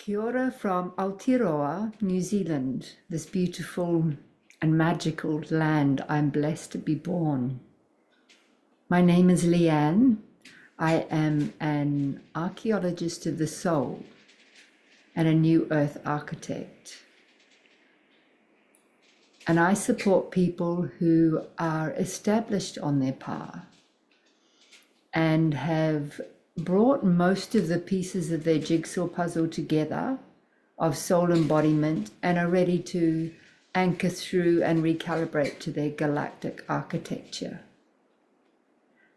Kia ora from Aotearoa, New Zealand, this beautiful and magical land I'm blessed to be born. My name is Leanne. I am an archaeologist of the soul and a New Earth architect. And I support people who are established on their path and have brought most of the pieces of their jigsaw puzzle together of soul embodiment and are ready to anchor through and recalibrate to their galactic architecture.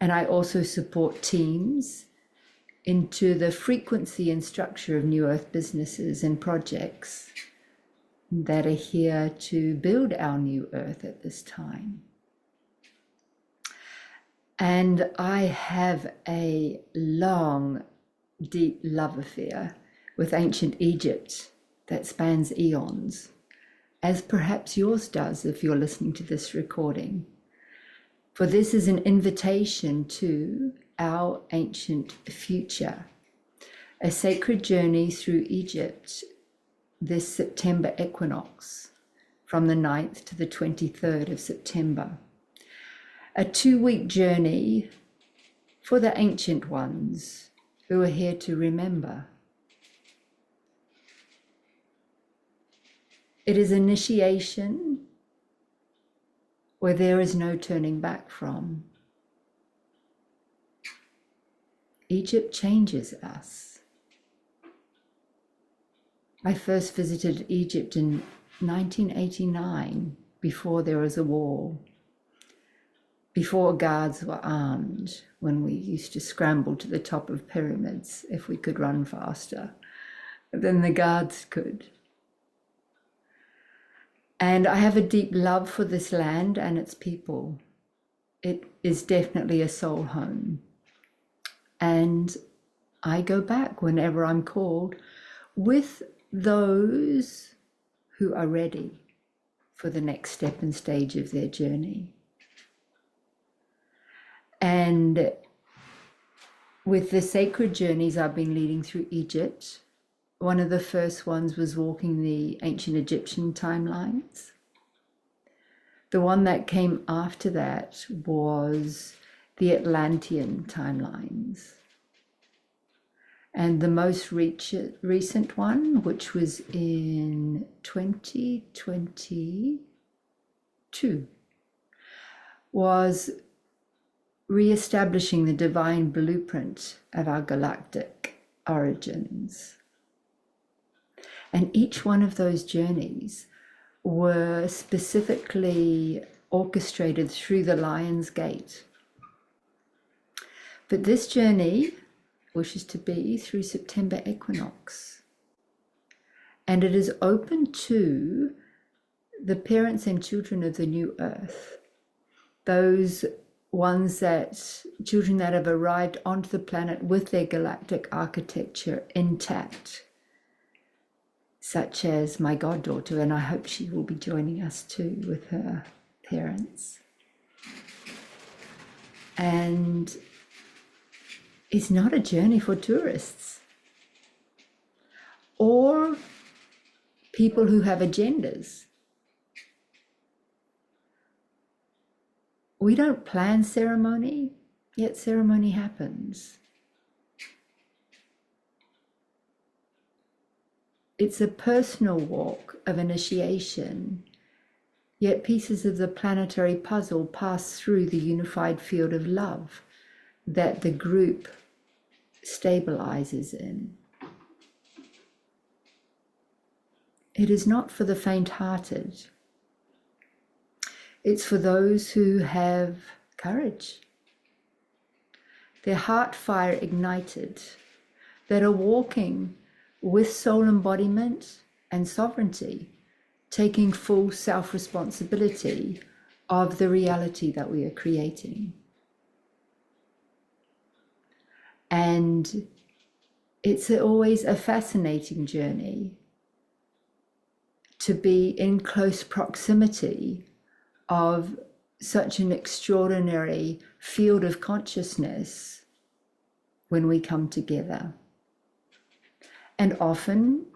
And I also support teams into the frequency and structure of New Earth businesses and projects that are here to build our New Earth at this time. And I have a long, deep love affair with ancient Egypt that spans eons, as perhaps yours does if you're listening to this recording. For this is an invitation to our ancient future, a sacred journey through Egypt this September equinox, from the 9th to the 23rd of September. A 2-week journey for the ancient ones who are here to remember. It is initiation where there is no turning back from. Egypt changes us. I first visited Egypt in 1989, before there was a war. Before guards were armed, when we used to scramble to the top of pyramids if we could run faster than the guards could. And I have a deep love for this land and its people. It is definitely a soul home. And I go back whenever I'm called with those who are ready for the next step and stage of their journey. And with the sacred journeys I've been leading through Egypt, one of the first ones was walking the ancient Egyptian timelines. The one that came after that was the Atlantean timelines. And the most recent one, which was in 2022, was re-establishing the divine blueprint of our galactic origins. And each one of those journeys were specifically orchestrated through the Lion's Gate. But this journey wishes to be through September equinox. And it is open to the parents and children of the New Earth, those children that have arrived onto the planet with their galactic architecture intact, such as my goddaughter, and I hope she will be joining us too with her parents. And it's not a journey for tourists or people who have agendas. We don't plan ceremony, yet ceremony happens. It's a personal walk of initiation, yet pieces of the planetary puzzle pass through the unified field of love that the group stabilizes in. It is not for the faint-hearted. It's for those who have courage, their heart fire ignited, that are walking with soul embodiment and sovereignty, taking full self-responsibility of the reality that we are creating. And it's always a fascinating journey to be in close proximity of such an extraordinary field of consciousness when we come together. And often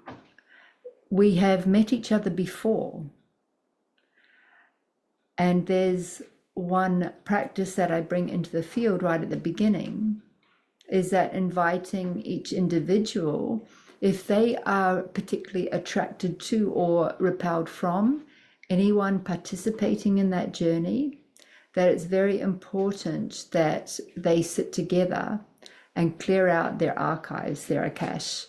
we have met each other before. And there's one practice that I bring into the field right at the beginning, is that inviting each individual, if they are particularly attracted to or repelled from anyone participating in that journey, that it's very important that they sit together and clear out their archives, their akash,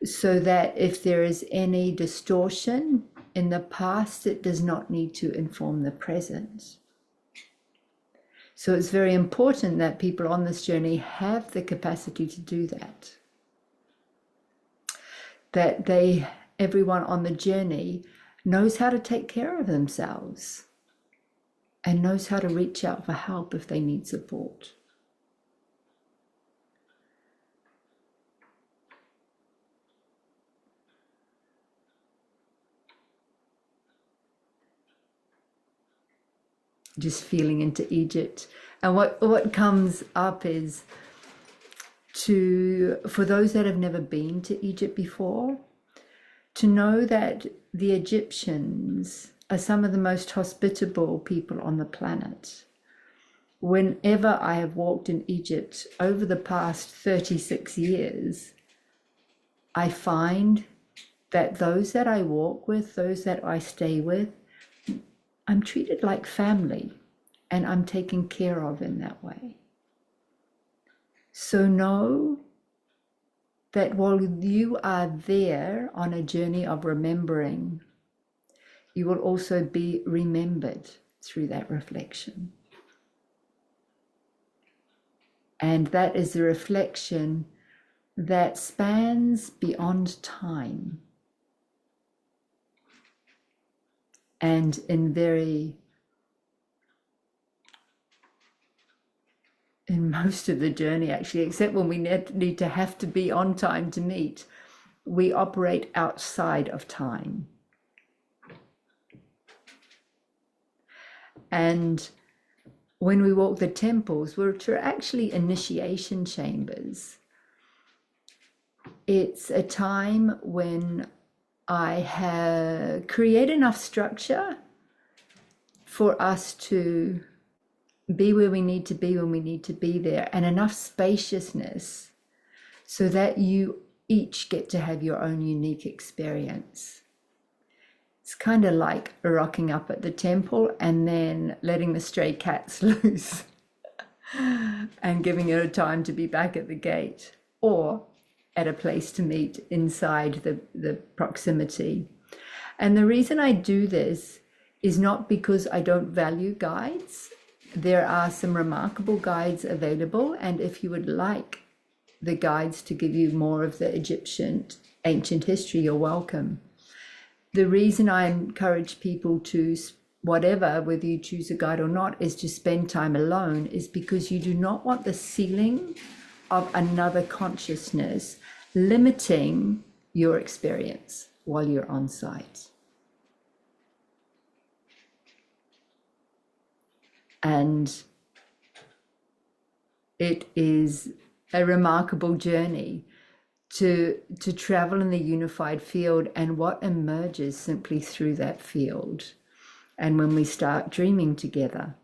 so that if there is any distortion in the past, it does not need to inform the present. So it's very important that people on this journey have the capacity to do that. That everyone on the journey knows how to take care of themselves and knows how to reach out for help if they need support. Just feeling into Egypt. And what comes up is for those that have never been to Egypt before, to know that the Egyptians are some of the most hospitable people on the planet. Whenever I have walked in Egypt over the past 36 years, I find that those that I walk with, those that I stay with, I'm treated like family, and I'm taken care of in that way. So know that while you are there on a journey of remembering, you will also be remembered through that reflection. And that is a reflection that spans beyond time. And in most of the journey, actually, except when we need to have to be on time to meet, we operate outside of time. And when we walk the temples, which are actually initiation chambers, it's a time when I create enough structure for us to be where we need to be when we need to be there, and enough spaciousness so that you each get to have your own unique experience. It's kind of like rocking up at the temple and then letting the stray cats loose and giving it a time to be back at the gate, or at a place to meet inside the proximity. And the reason I do this is not because I don't value guides. There are some remarkable guides available, and if you would like the guides to give you more of the Egyptian ancient history, you're welcome. The reason I encourage people to, whether you choose a guide or not, is to spend time alone, is because you do not want the ceiling of another consciousness limiting your experience while you're on site. And it is a remarkable journey to travel in the unified field, and what emerges simply through that field. And when we start dreaming together,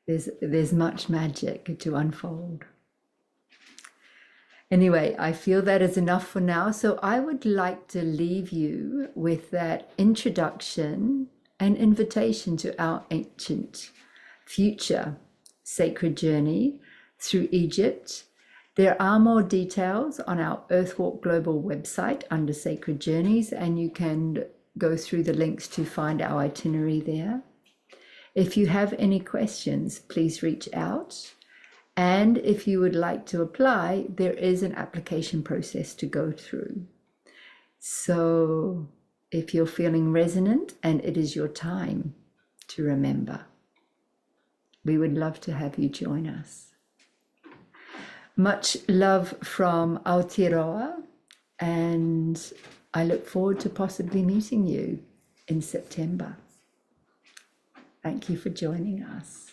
there's much magic to unfold. Anyway, I feel that is enough for now. So I would like to leave you with that introduction and invitation to our ancient future sacred journey through Egypt. There are more details on our Earthwalk Global website under Sacred Journeys, and you can go through the links to find our itinerary there. If you have any questions, please reach out. And if you would like to apply, there is an application process to go through. So if you're feeling resonant and it is your time to remember, we would love to have you join us. Much love from Aotearoa, and I look forward to possibly meeting you in September. Thank you for joining us.